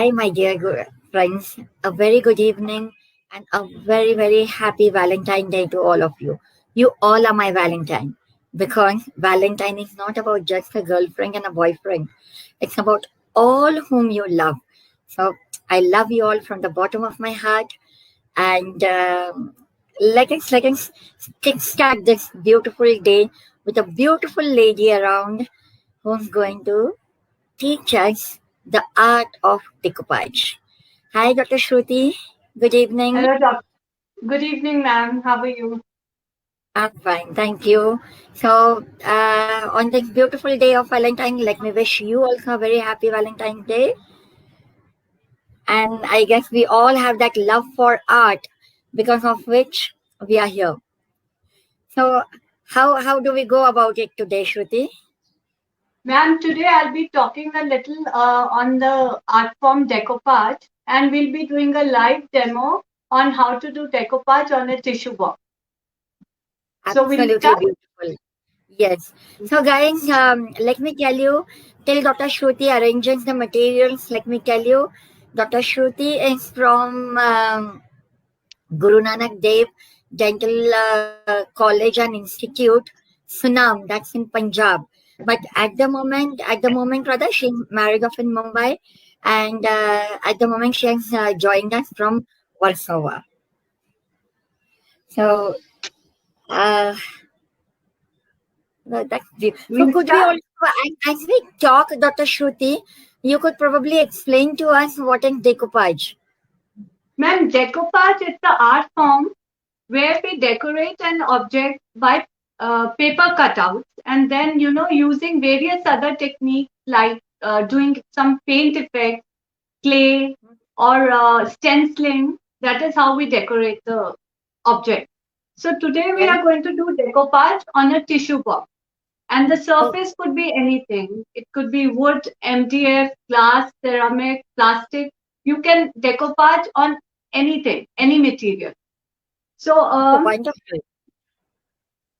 Hi, my dear friends. A very good evening and a very, very happy Valentine Day to all of you. You all are my Valentine because Valentine is not about just a girlfriend and a boyfriend, it's about all whom you love. So, I love you all from the bottom of my heart, and let us kickstart this beautiful day with a beautiful lady around who's going to teach us the art of decoupage. Hi, Dr. Shruti. Good evening. Hello, doc. Good evening, ma'am. How are you? I'm fine, thank you. So, on this beautiful day of Valentine, let me wish you also a very happy Valentine's Day. And I guess we all have that love for art because of which we are here. So, how do we go about it today, Shruti? Ma'am, today I'll be talking a little on the art form decoupage, and we'll be doing a live demo on how to do decoupage on a tissue box. So we'll Absolutely start. beautiful. Yes. So, guys, let me tell you, till Dr. Shruti arranges the materials, let me tell you, Dr. Shruti is from Guru Nanak Dev Dental College and Institute, Sunam, that's in Punjab. But at the moment, rather, she's married off in Mumbai, and at the moment, she has joined us from Warsaw. So, uh, so We'll could we start. also, as we talk, Dr. Shruti, you could probably explain to us what is decoupage. Ma'am, decoupage is the art form where we decorate an object by paper cutouts, and then using various other techniques like doing some paint effect, clay, or stenciling. That is how we decorate the object. So today we Okay. are going to do decoupage on a tissue box. And the Oh, surface could be anything. It could be wood, MDF, glass, ceramic, plastic. You can decoupage on anything, any material. So, oh, wonderful.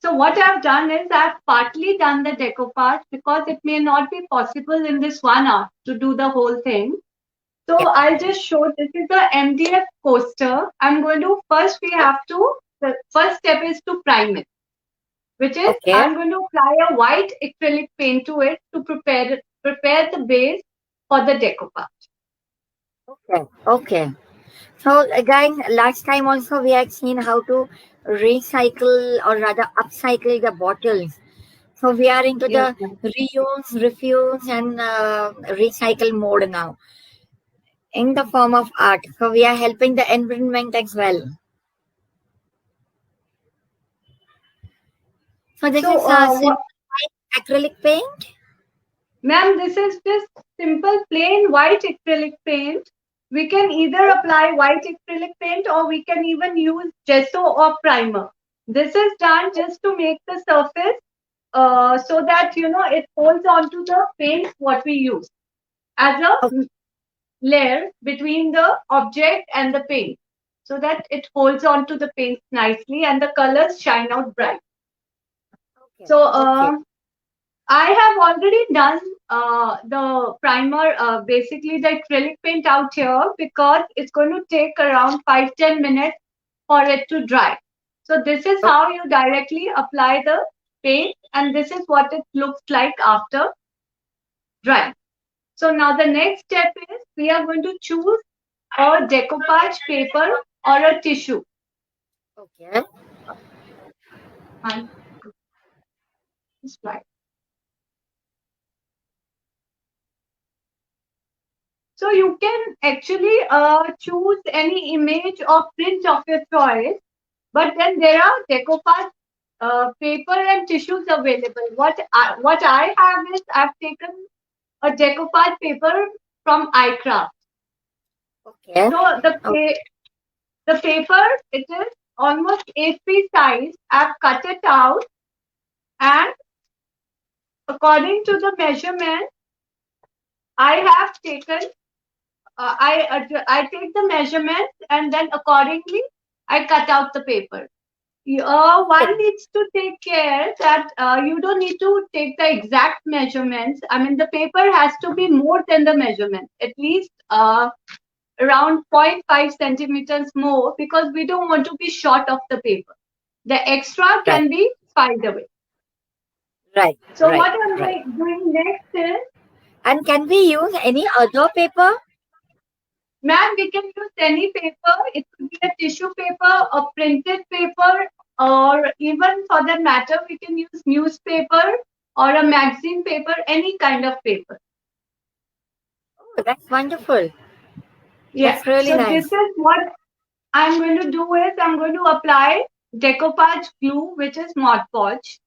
so what I've done is I've partly done the decoupage because it may not be possible in this 1 hour to do the whole thing. So Yeah. I'll just show, this is the MDF coaster. I'm going to, first we have to, the first step is to prime it, which is Okay. I'm going to apply a white acrylic paint to it to prepare the base for the decoupage. Okay. Okay. So again, last time also we had seen how to recycle or rather upcycle the bottles. So we are into Yes, the ma'am. reuse, refuse, and recycle mode now in the form of art. So we are helping the environment as well. So this So, is simple white acrylic paint. ma'am, this is just simple plain white acrylic paint. We can either apply white acrylic paint or we can even use gesso or primer. This is done just to make the surface so that it holds onto the paint what we use as a Okay. layer between the object and the paint so that it holds on to the paint nicely and the colors shine out bright. Okay. So Okay. I have already done the primer, basically the acrylic paint out here because it's going to take around 5-10 minutes for it to dry. So this is how you directly apply the paint and this is what it looks like after drying. So now the next step is we are going to choose a decoupage paper or a tissue. Okay. And this slide. So you can actually choose any image or print of your choice, but then there are decoupage paper and tissues available. What I have is I've taken a decoupage paper from iCraft. Okay. So the paper, it is almost A3 size. I've cut it out and according to the measurement, I have taken. I take the measurements and then accordingly I cut out the paper. One needs to take care that you don't need to take the exact measurements. I mean, the paper has to be more than the measurement, at least around 0.5 centimeters more, because we don't want to be short of the paper. The extra Right. can be filed away. Right. So Right. what I'm Right. doing next is, And can we use any other paper? ma'am, we can use any paper. It could be a tissue paper, a printed paper, or even for that matter, we can use newspaper or a magazine paper, any kind of paper. Oh, that's wonderful. Yeah. That's really So this nice. is what I'm going to do is I'm going to apply decoupage glue, which is Mod Podge.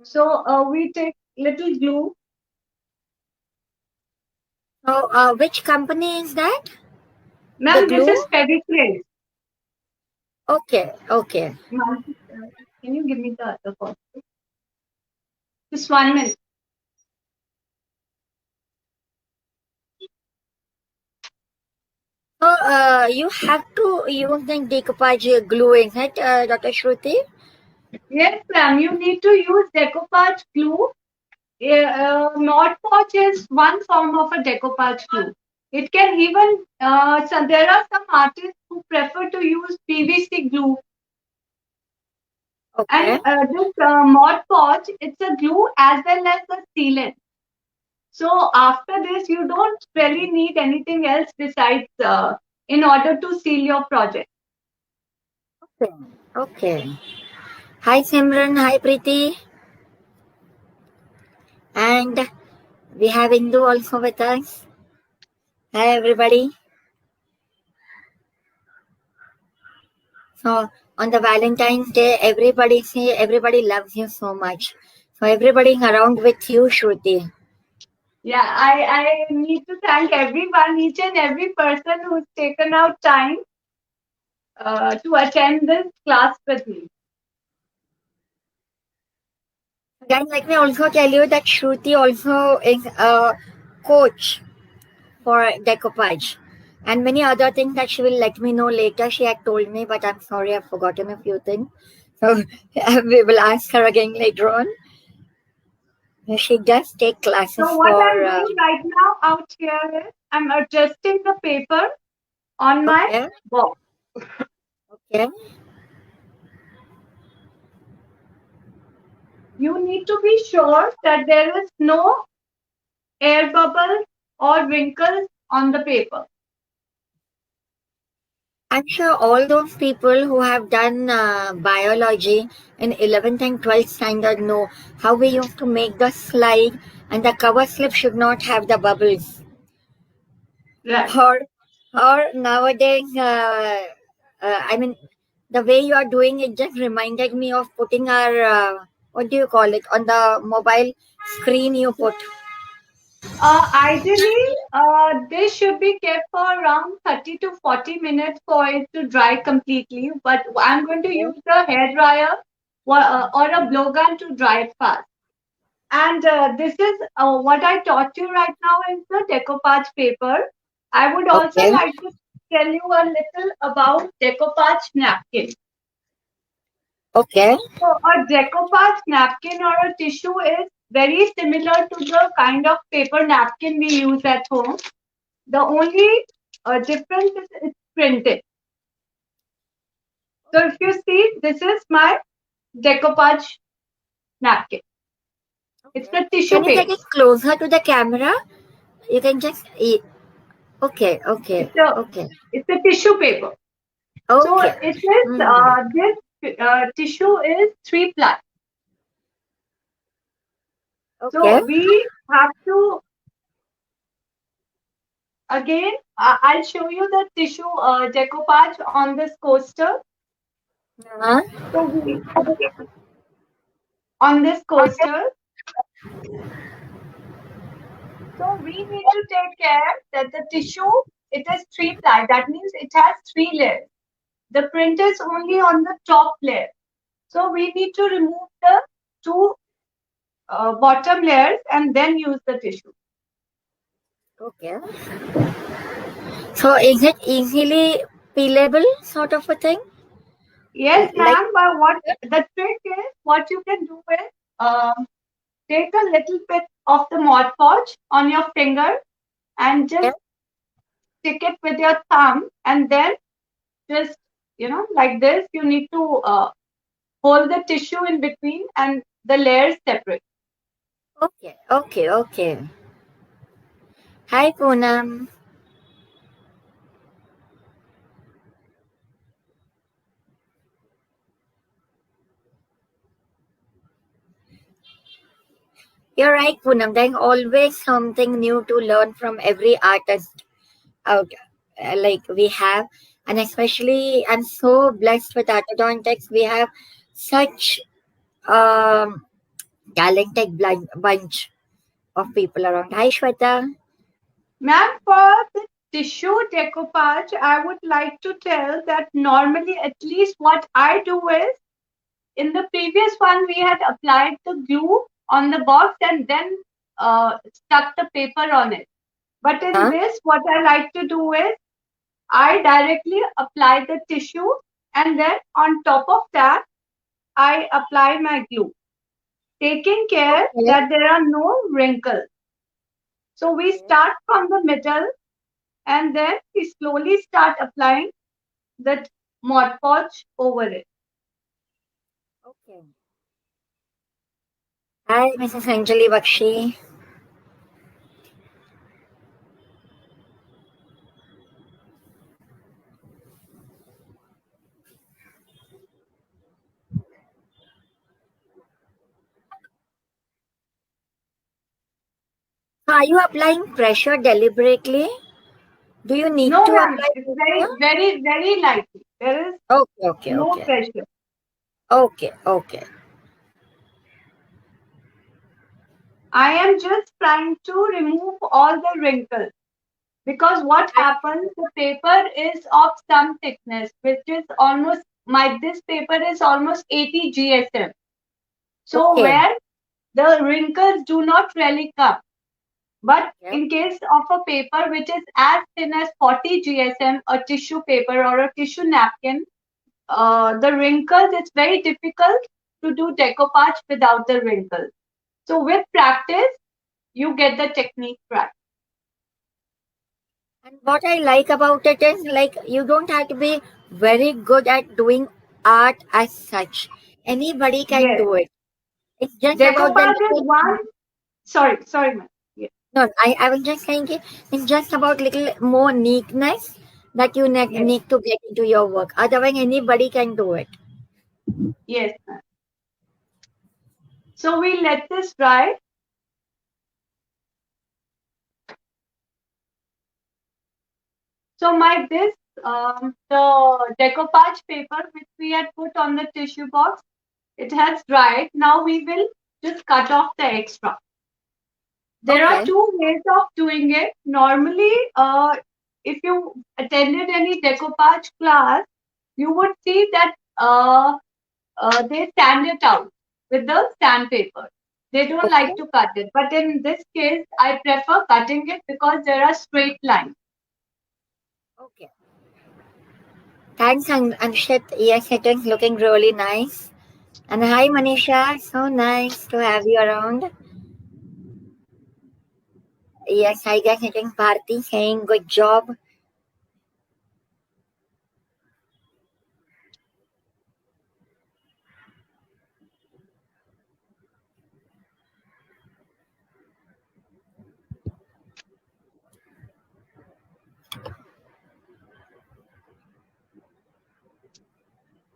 So we take little glue. So, which company is that? The Ma'am, this glue? is Fevicryl. Okay. Okay. Ma'am, can you give me the other one? Just 1 minute. So, you have to use the decoupage glue in it, Dr. Shruti? Yes, ma'am, you need to use decoupage glue. Mod Podge is one form of a decoupage glue. It can even, so there are some artists who prefer to use PVC glue. And Okay. this Mod Podge, it's a glue as well as a sealant. So after this, you don't really need anything else besides in order to seal your project. Okay. Okay. Hi, Simran. Hi, Preeti. And we have Indu also with us. Hi, everybody. So, on the Valentine's Day, everybody loves you so much. So, everybody around with you, Shruti. Yeah, I need to thank everyone, each and every person who's taken out time to attend this class with me. Again, let me also tell you that Shruti also is a coach for decoupage and many other things that she will let me know later. She had told me, but I'm sorry, I've forgotten a few things. So we will ask her again later on. She does take classes So what for. I'm doing right now out here is I'm adjusting the paper on my Okay, box. okay, You need to be sure that there is no air bubbles or wrinkles on the paper. I'm sure all those people who have done biology in 11th and 12th standard know how we used to make the slide and the cover slip should not have the bubbles. Right. Or nowadays, I mean, the way you are doing it just reminded me of putting our, what do you call it, on the mobile screen you put. Ideally, this should be kept for around 30 to 40 minutes for it to dry completely. But I'm going to Okay. use a hair dryer or a blowgun to dry it fast. And this is what I taught you right now is the decoupage paper. I would also Okay. like to tell you a little about decoupage napkin. Okay. So a decoupage napkin or a tissue is very similar to the kind of paper napkin we use at home. The only difference is it's printed. So if you see, this is my decoupage napkin. It's Okay. the tissue Can you take paper. it closer to the camera? You can just eat. Okay. Okay. It's a Okay. it's a tissue paper. So Okay. it is Hmm. this tissue is 3 ply. Okay. So we have to again. I'll show you the tissue decoupage on this coaster. Uh-huh. So we on this coaster. So we need to take care that the tissue it is 3 ply. That means it has 3 layers. The print is only on the top layer. So we need to remove the two bottom layers and then use the tissue. Okay. So is it easily peelable sort of a thing? Yes, Like, ma'am. But what the trick is, what you can do is, take a little bit of the Mod Podge on your finger and yeah. just stick it with your thumb, and then just, like this. You need to hold the tissue in between and the layers separate. Okay, okay, okay. Hi, Poonam. You're right, Poonam. There's always something new to learn from every artist out like we have. And especially, I'm so blessed with Artodontics. We have such um, talented bunch of people around. Hi, Shweta. Ma'am, for the tissue decoupage, I would like to tell that normally, at least what I do is, in the previous one, we had applied the glue on the box and then stuck the paper on it. But in Huh? this, what I like to do is, I directly apply the tissue and then on top of that, I apply my glue, taking care Okay. that there are no wrinkles. So we start from the middle and then we slowly start applying that Mod Podge over it. Okay. Hi, Mrs. Anjali Bakshi. So are you applying pressure deliberately? Do you need No, to ma'am, apply it's pressure? very, very, very lightly. There is Okay, okay, no okay. pressure. Okay, okay. I am just trying to remove all the wrinkles because what And, happens, the paper is of some thickness, which is almost my this paper is almost 80 GSM. So okay. where the wrinkles do not really come. But Yeah. in case of a paper which is as thin as 40 GSM, a tissue paper or a tissue napkin, the wrinkles, it's very difficult to do decoupage without the wrinkles. So with practice, you get the technique right. And what I like about it is like you don't have to be very good at doing art as such. Anybody can Yes. do it. It's just about the Decoupage is little. one. Sorry, ma'am. Yes, No, I was just saying it's just about little more neatness that you yes, need to get into your work. Otherwise, anybody can do it. yes, ma'am. So we let this dry. So my this the decoupage paper which we had put on the tissue box, it has dried. Now we will just cut off the extra. There are Okay. two ways of doing it. Normally, if you attended any decoupage class, you would see that they sand it out with the sandpaper. They don't Okay. like to cut it. But in this case, I prefer cutting it because there are straight lines. Okay. Thanks, and shit. Yes, it is looking really nice. And hi, Manisha. So nice to have you around. Yes, I guess it is Bharti saying good job.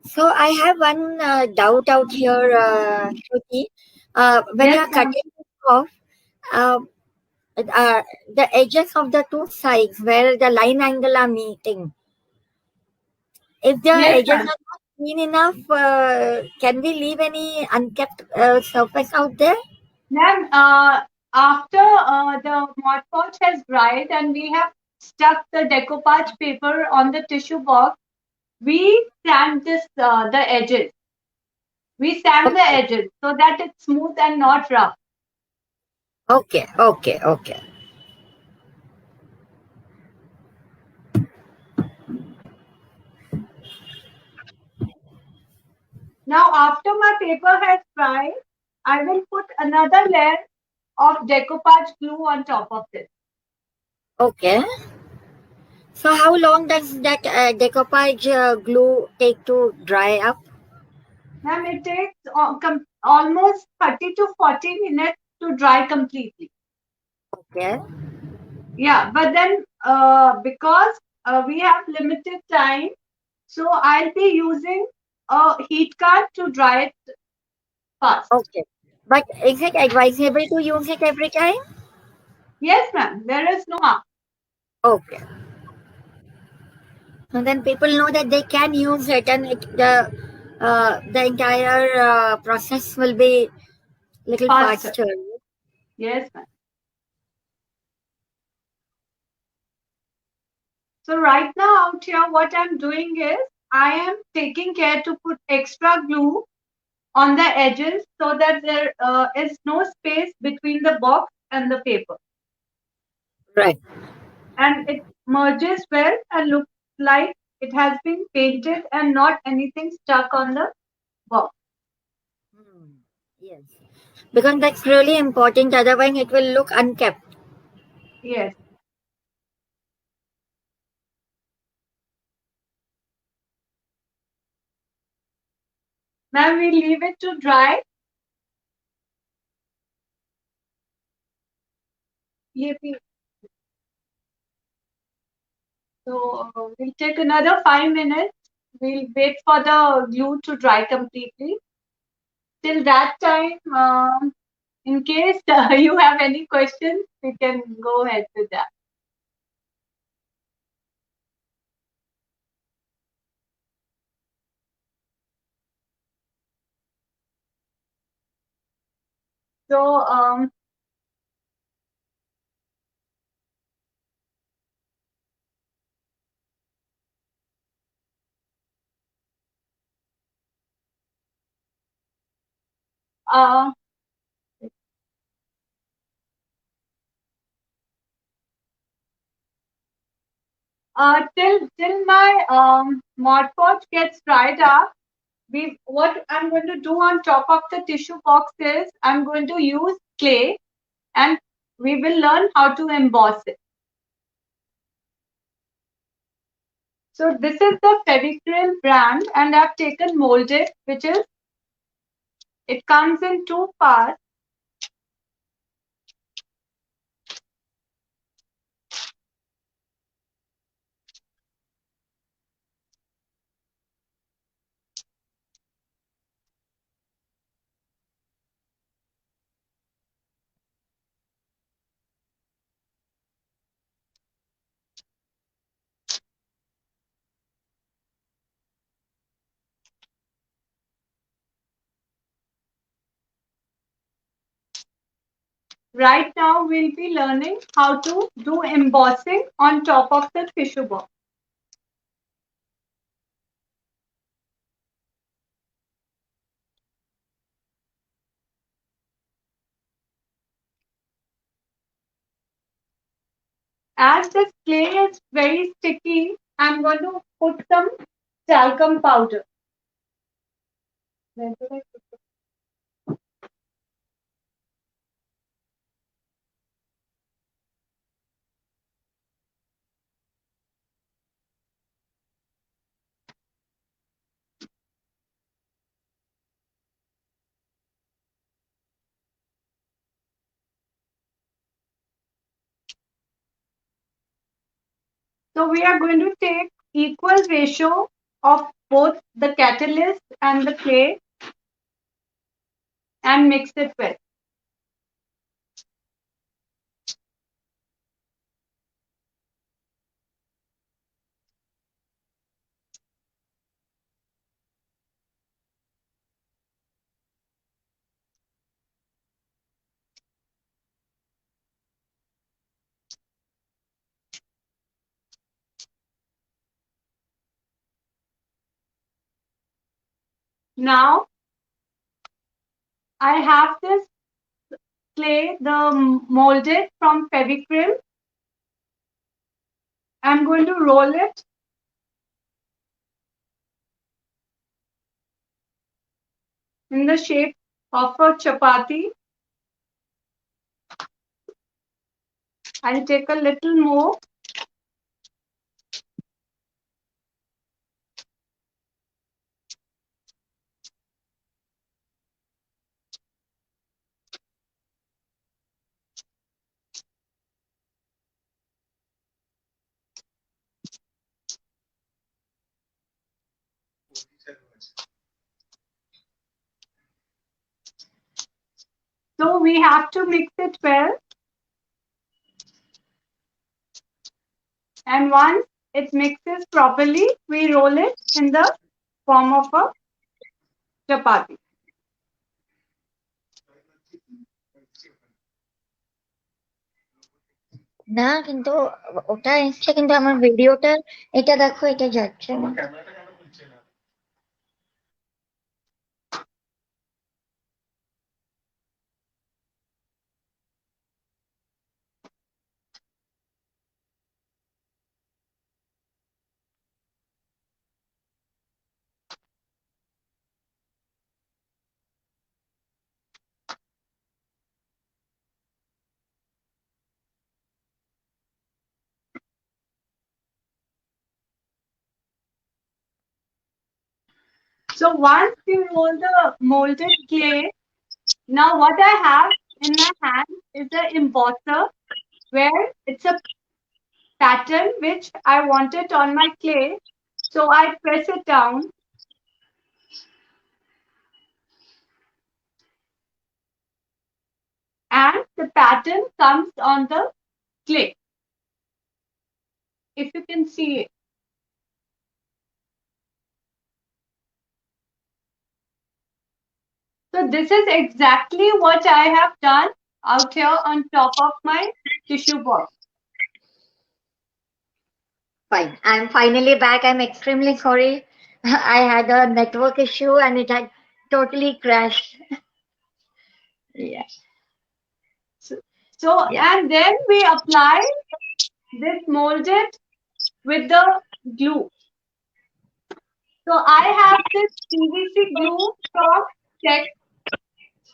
So I have one doubt out here, Shruti. When you Yes, are ma'am. cutting it off, uh, the edges of the two sides where the line angle are meeting, if the Yes, edges are ma'am. not clean enough, can we leave any unkept surface out there? Ma'am, after the Mod Podge has dried and we have stuck the decoupage paper on the tissue box, we sand the edges. We sand the Okay, edges so that it's smooth and not rough. okay, okay, okay. Now, after my paper has dried, I will put another layer of decoupage glue on top of this. Okay. So how long does that decoupage glue take to dry up? Ma'am, it takes almost 30 to 40 minutes to dry completely. Okay. Yeah, but then because we have limited time, so I'll be using a heat gun to dry it fast. Okay. But is it advisable to use it every time? Yes, ma'am, there is no harm. Okay. So then people know that they can use it, and the entire process will be little Faster. faster. Yes, ma'am. So right now out here, what I'm doing is I am taking care to put extra glue on the edges so that there is no space between the box and the paper, Right. and it merges well and looks like it has been painted and not anything stuck on the box. Hmm. Yes. Because that's really important. Otherwise, it will look unkept. Yes. Now we leave it to dry. ये भी- So we'll take another 5 minutes. We'll wait for the glue to dry completely. Till that time, in case you have any questions, we can go ahead with that. So uh, till my Mod Podge gets dried up, we what I'm going to do on top of the tissue box is I'm going to use clay, and we will learn how to emboss it. So this is the Fevicryl brand, and I've taken molded, which is it comes in two parts. Right now, we'll be learning how to do embossing on top of the tissue box. As this clay is very sticky, I'm going to put some talcum powder. Where did I put it? So we are going to take equal ratio of both the catalyst and the clay and mix it well. Now I have this clay, the molded from Fevicryl. I'm going to roll it. in the shape of a chapati. I'll take a little more. So we have to mix it well. And once it mixes properly, we roll it in the form of a chapati. না কিন্তু ওটা এসছে, কিন্তু আমার ভিডিওটা এটা দেখো, এটা যাচ্ছে না। So once we roll the molded clay, now what I have in my hand is an embosser where it's a pattern which I wanted on my clay. So I press it down and the pattern comes on the clay. If you can see it. So this is exactly what I have done out here on top of my tissue box. Fine. I'm finally back. I'm extremely sorry. I had a network issue and it had totally crashed. Yeah. So Yeah. and then we apply this molded with the glue. So I have this PVC glue from Tech,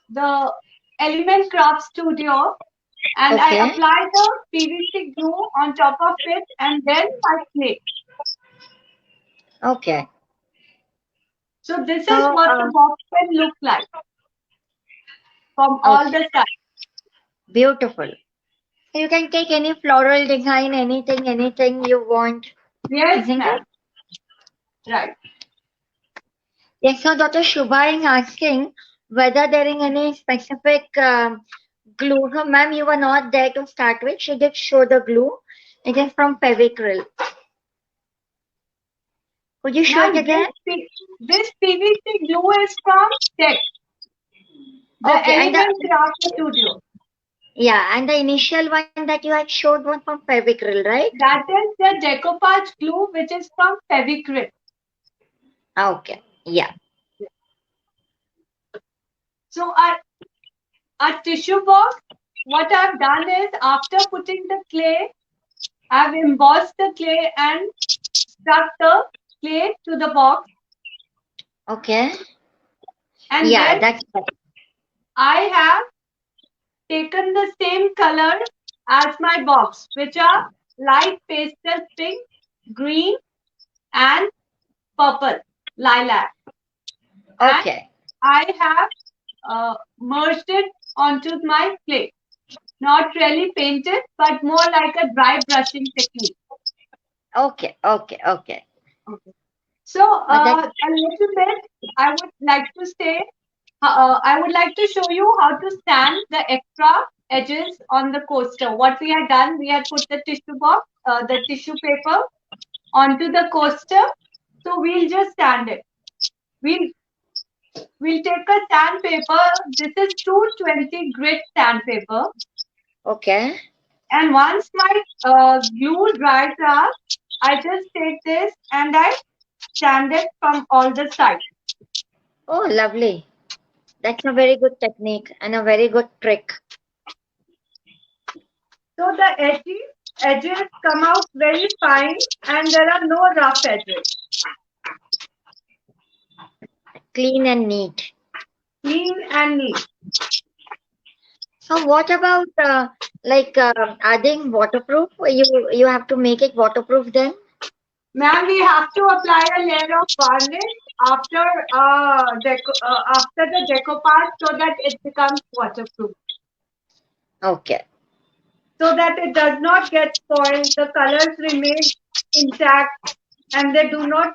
the Element Craft Studio, and I Okay. apply the PVC glue on top of it and then I clay. Okay. So this is So, what the box can look like from all okay. the sides. Beautiful. You can take any floral design, anything you want, Yes, isn't it? ma'am. Right. Yes, so Dr. Shubha is asking whether there is any specific glue. So, ma'am, you were not there to start with. She did show the glue. It is from Fevicryl. Could you show it Ma'am, again? this PVC glue is from Tech, the Okay, and the Element Craft Studio. yeah, and the initial one that you had showed was from Fevicryl, right? That is the Decoupage glue, which is from Fevicryl. Okay, yeah. So our tissue box, what I've done is after putting the clay, I've embossed the clay and stuck the clay to the box. Okay. And Yeah, then that's I have taken the same color as my box, which are light pastel pink, green, and purple, lilac. And okay. I have merged it onto my clay. Not really painted, but more like a dry brushing technique. Okay, okay, okay. Okay. So, But that's a little bit, I would like to say, I would like to show you how to sand the extra edges on the coaster. What we had done, we had put the tissue box, the tissue paper onto the coaster. So we'll just sand it. We'll we'll take a sandpaper. This is 220 grit sandpaper. okay. And once my glue dries up, I just take this and I sand it from all the sides. Oh, lovely. That's a very good technique and a very good trick. So the edges come out very fine and there are no rough edges. Clean and neat. clean and neat. So what about adding waterproof? You have to make it waterproof then? Ma'am, we have to apply a layer of varnish after after the decoupage so that it becomes waterproof, Okay. so that it does not get spoiled. The colors remain intact and they do not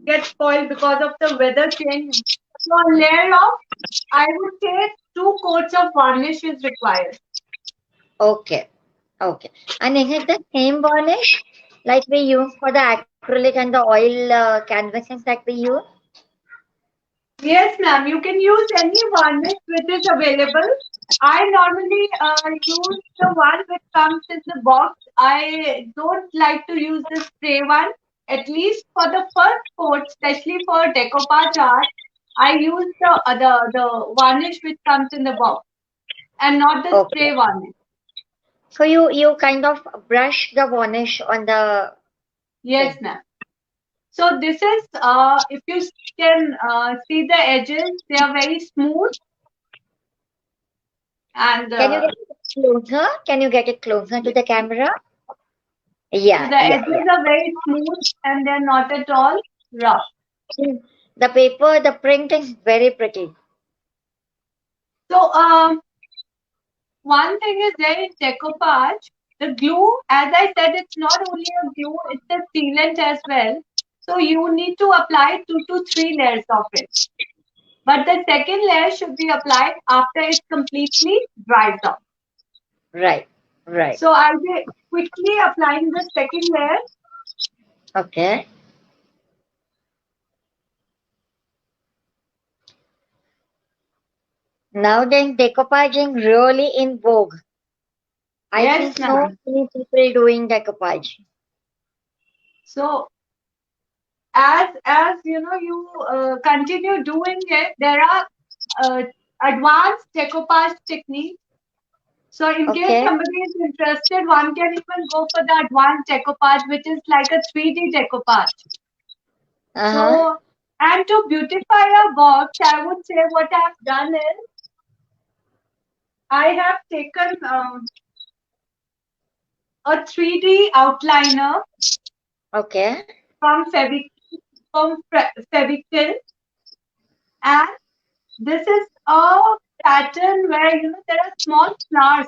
get spoiled because of the weather change. So a layer of, I would say, 2 coats of varnish is required. Okay. Okay. And is it the same varnish like we use for the acrylic and the oil canvases that we use? Yes, ma'am. You can use any varnish which is available. I normally use the one which comes in the box. I don't like to use the spray one. At least for the first coat, especially for decoupage art, I use the varnish which comes in the box and not the Okay. spray varnish. So you kind of brush the varnish on the Yes, thing. ma'am. So this is if you can see the edges, they are very smooth and Can you get it closer? Can you get it closer to the camera? so Yeah, the yeah, edges yeah. are very smooth and they're not at all rough. Mm. The paper, the print is very pretty. So one thing is there in decoupage, the glue, as I said, it's not only a glue, it's a sealant as well. So you need to apply 2 to 3 layers of it. But the second layer should be applied after it completely dries out. Right, right. So I'll be quickly applying the second layer. Okay. Nowadays, decoupaging really in vogue. I see Yes, so ma'am. many people doing decoupage. So as you know, you continue doing it, there are advanced decoupage techniques. So in case Okay. somebody is interested, one can even go for the advanced decoupage, which is like a 3D decoupage. Uh-huh. So, and to beautify a box, I would say what I've done is I have taken a 3D outliner Okay. from Fevicryl, and this is a pattern where you know there are small flowers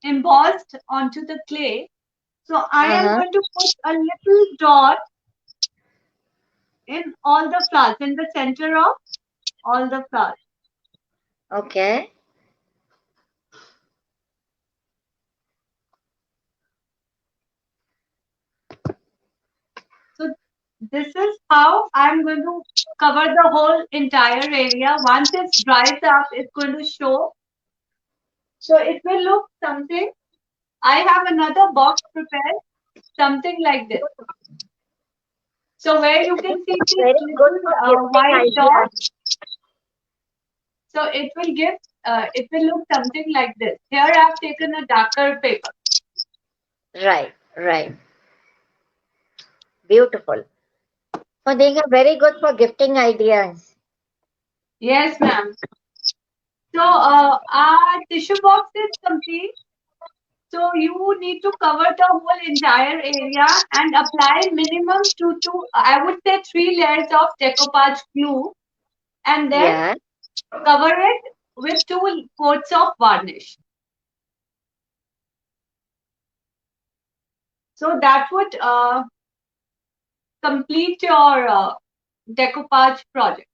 embossed onto the clay. So I am Uh-huh. going to put a little dot in all the flowers, in the center of all the flowers. Okay. So this is how I'm going to cover the whole entire area. Once it dries up, it's going to show. So it will look something. I have another box prepared, something like this. So where you This can see is these very good little for gifting white ideas. dots. So it will look something like this. Here I've taken a darker paper. Right, right. Beautiful. So they are very good for gifting ideas. Yes, ma'am. So our tissue box is complete. So you need to cover the whole entire area and apply minimum I would say 3 layers of decoupage glue and then Yeah. cover it with 2 coats of varnish. So that would complete your decoupage project.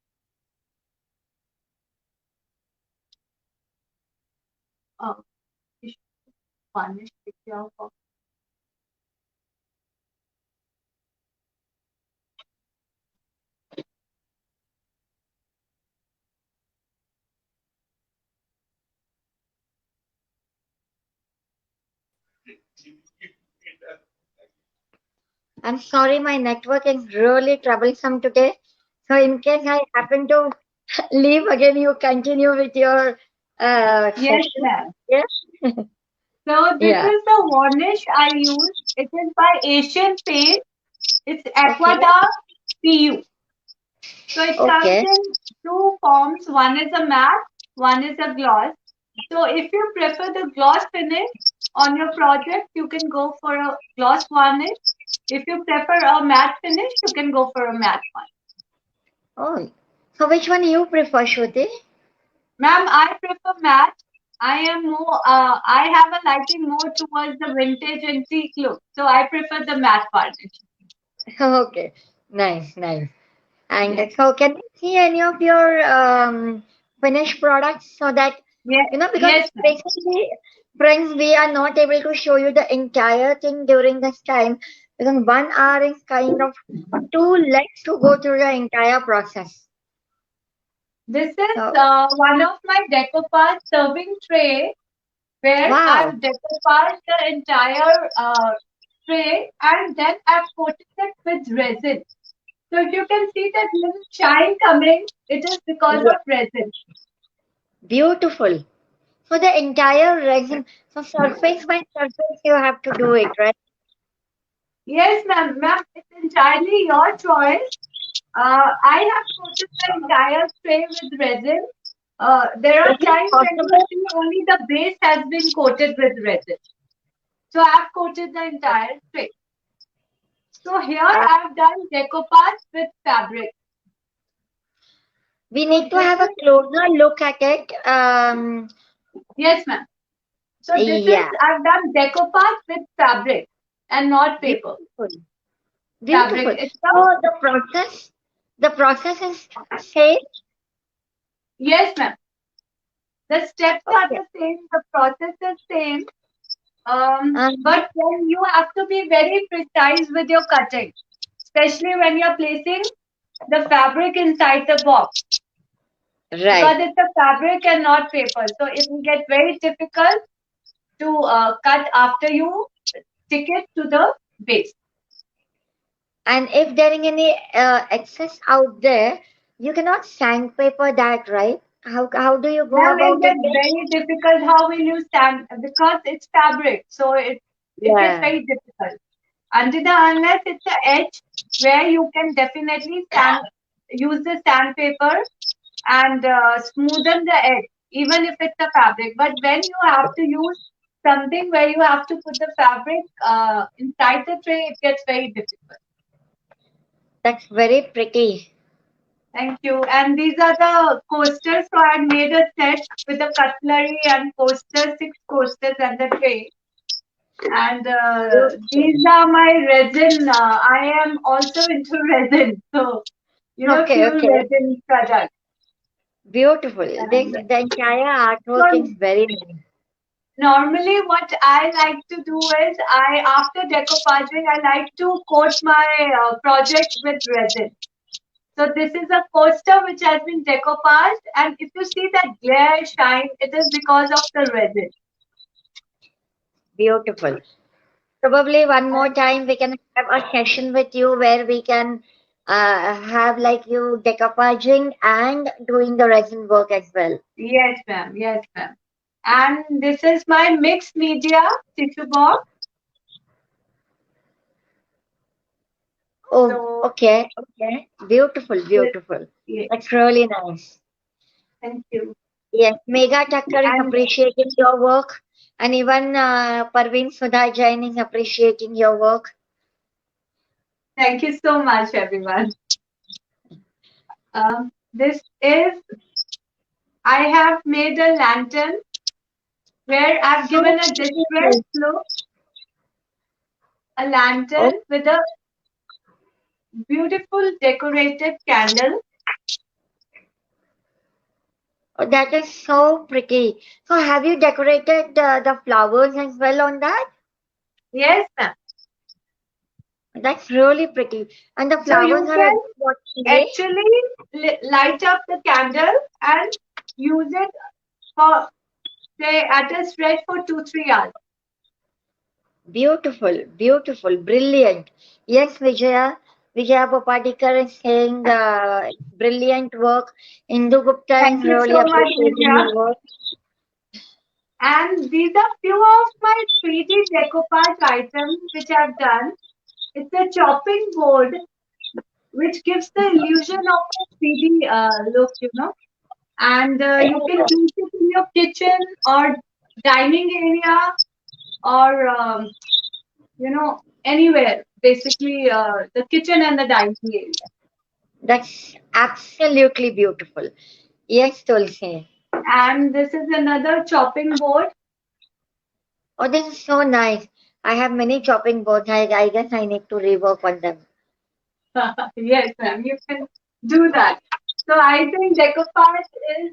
Uh, varnish. I'm sorry, my network is really troublesome today. So in case I happen to leave again, you continue with your Yes, session. ma'am. Yeah. So this Yeah. is the varnish I use. It is by Asian Paint. It's Okay. Aqua Dark PU. So it comes Okay. in two forms. One is a matte, one is a gloss. So if you prefer the gloss finish on your project, you can go for a gloss varnish. If you prefer a matte finish, you can go for a matte one. Oh, so which one you prefer, Shruti? Ma'am, I prefer matte. I have a liking more towards the vintage antique look. So I prefer the matte varnish. Okay, nice, nice. And Yes. so, can you see any of your finished products so that Yes, because yes, ma'am. basically, friends, we are not able to show you the entire thing during this time because 1 hour is kind of too less to go through the entire process. This is So, one of my decoupage serving tray where wow, I've decoupaged the entire tray and then I've coated it with resin. So if you can see that little shine coming, it is because yeah, of resin. beautiful. So the entire resin, so surface by surface, you have to do it, right? Yes, ma'am. Ma'am, it's entirely your choice. I have coated the entire tray with resin. There Is are it times when you possible? see only the base has been coated with resin. So I've coated the entire tray. So here Uh, I've done decoupage with fabric. we So need to this have a is, closer look at it. yes, ma'am. So this is, Yeah, I've done decoupage with fabric and not paper. beautiful, Fabric beautiful. itself. So the process is same. Yes, ma'am. The steps are Okay. the same. The process is same. Um, But then you have to be very precise with your cutting, especially when you're placing the fabric inside the box because right. it's a fabric and not paper. So it will get very difficult to cut after you stick it to the base. And if there is any excess out there, you cannot sandpaper that, right? How do you go Ma'am, it about it gets then? very difficult. How will you stand? Because it's fabric, so it gets Yeah. very difficult. Until the unless it's an edge where you can definitely use the sandpaper and smoothen the edge, even if it's a fabric. But when you have to use something where you have to put the fabric inside the tray, it gets very difficult. That's very pretty. Thank you. And these are the coasters. So I made a set with the cutlery and coasters, 6 coasters and the tray. And Beautiful. these are my resin. I am also into resin. So, Okay, few okay. resin products. Beautiful. And The entire artwork is so very nice. normally what I like to do is after decoupaging, I like to coat my project with resin. So this is a coaster which has been decoupaged, and if you see that glare shine, it is because of the resin. Beautiful. Probably one more And time we can have a session with you where we can have like you decoupaging and doing the resin work as well. yes, ma'am. Yes, ma'am. And this is my mixed media tissue box. Oh, So okay, okay. Beautiful, this, beautiful. yes, That's really nice. thank you. Yes, Mega Tucker is And appreciating your work, and even Parveen Sudha Jain is appreciating your work. thank you so much, everyone. This is, I have made a lantern where I've So given a beautiful. distressed look, a Oh, lantern with a beautiful decorated candle. oh, that is so pretty. So, have you decorated the flowers as well on that? Yes, ma'am. That's really pretty. And the So flowers you are can again what clay? actually light up the candle and use it for, say, at a stretch for 2-3 hours. Beautiful, beautiful, brilliant. Yes, Vijaya Popadikar is saying brilliant work. Indu Gupta Thank is you really so much, appreciating Vidya. your work. And these are few of my 3D decoupage items which I've done. It's a chopping board which gives the illusion of a 3D look, and you can use it in your kitchen or dining area or anywhere. Basically, the kitchen and the dining area. That's absolutely beautiful. Yes, Tulsi. And this is another chopping board. Oh, this is so nice. I have many chopping boards. I guess I need to rework on them. Yes, ma'am, you can do that. So I think decoupage is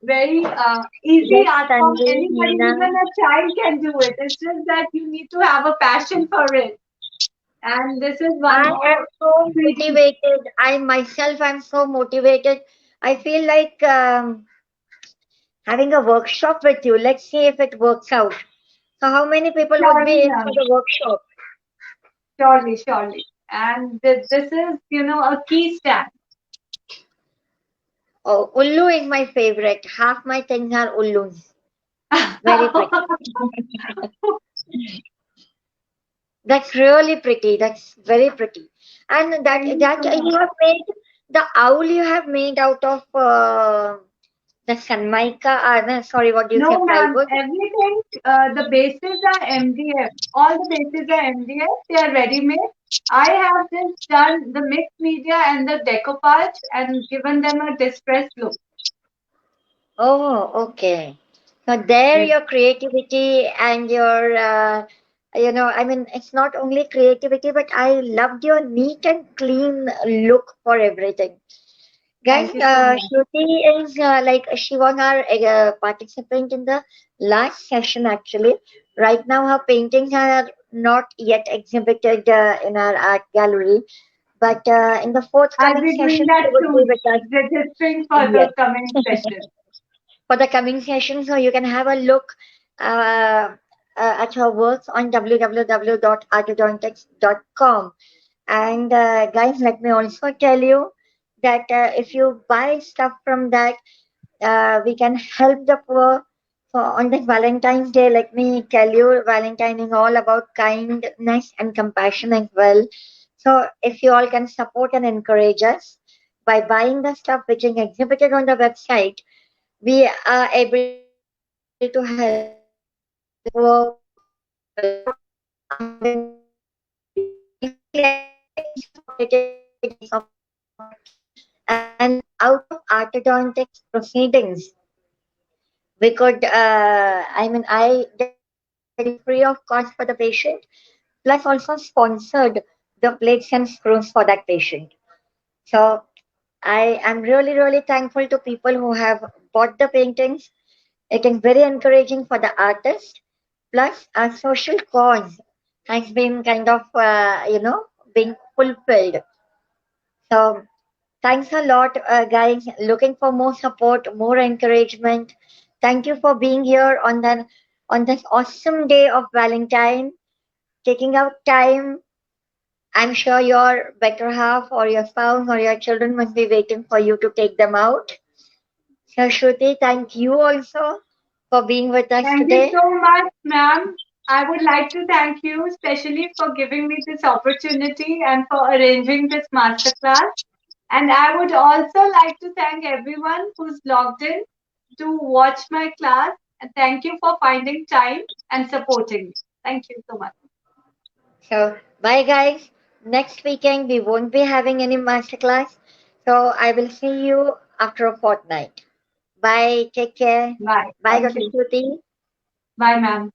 very easy Yes, art form. Tanvi, Anybody, Meena. even a child, can do it. It's just that you need to have a passion for it. And this is one I am more so 3D. motivated. I myself am so motivated. I feel like having a workshop with you. Let's see if it works out. So, how many people would Surely, be in for ma'am. the workshop? Surely, surely. And this is, a key stand. Oh, Ullu is my favorite. Half my things are Ullus. Very pretty. That's really pretty. That's very pretty. And that Thank you that so much. you have made the owl you have made out of the Sanmaika. No, sorry, what do you say? No, ma'am. Plywood. Everything, the bases are MDF. All the bases are MDF. They are ready-made. I have just done the mixed media and the decoupage and given them a distressed look. Oh, okay. So there Yes. your creativity and your I mean, it's not only creativity, but I loved your neat and clean look for everything. Guys, Thank you so much. Shruti is like she was our participant in the last session actually. Right now, her paintings are not yet exhibited in our art gallery, but in the I'll forthcoming be doing session, that she would be soon, with us. registering for Yes, the coming session. for the coming session. So you can have a look uh, at her works on www.artodontics.com. And guys, let me also tell you that if you buy stuff from that, we can help the poor. For on this Valentine's Day, let me tell you, Valentine is all about kindness and compassion as well. So if you all can support and encourage us by buying the stuff which is exhibited on the website, we are able to help the poor people. And basically, I think it's a great deed of heart. And out of Artodontics proceedings, we could, I did free of cost for the patient, plus also sponsored the plates and screws for that patient. So I am really, really thankful to people who have bought the paintings. It is very encouraging for the artist. Plus, our social cause has been kind of, being fulfilled. So, thanks a lot, guys. Looking for more support, more encouragement. Thank you for being here on this awesome day of Valentine, taking out time. I'm sure your better half or your spouse or your children must be waiting for you to take them out. So, Shruti, thank you also for being with us Thank you today. so much, ma'am. I would like to thank you especially for giving me this opportunity and for arranging this masterclass. And I would also like to thank everyone who's logged in to watch my class. And thank you for finding time and supporting me. Thank you so much. So, bye, guys. Next weekend, we won't be having any masterclass. So, I will see you after a fortnight. Bye. Take care. Bye. Bye, Thank Dr. you. Shruti. Bye, ma'am.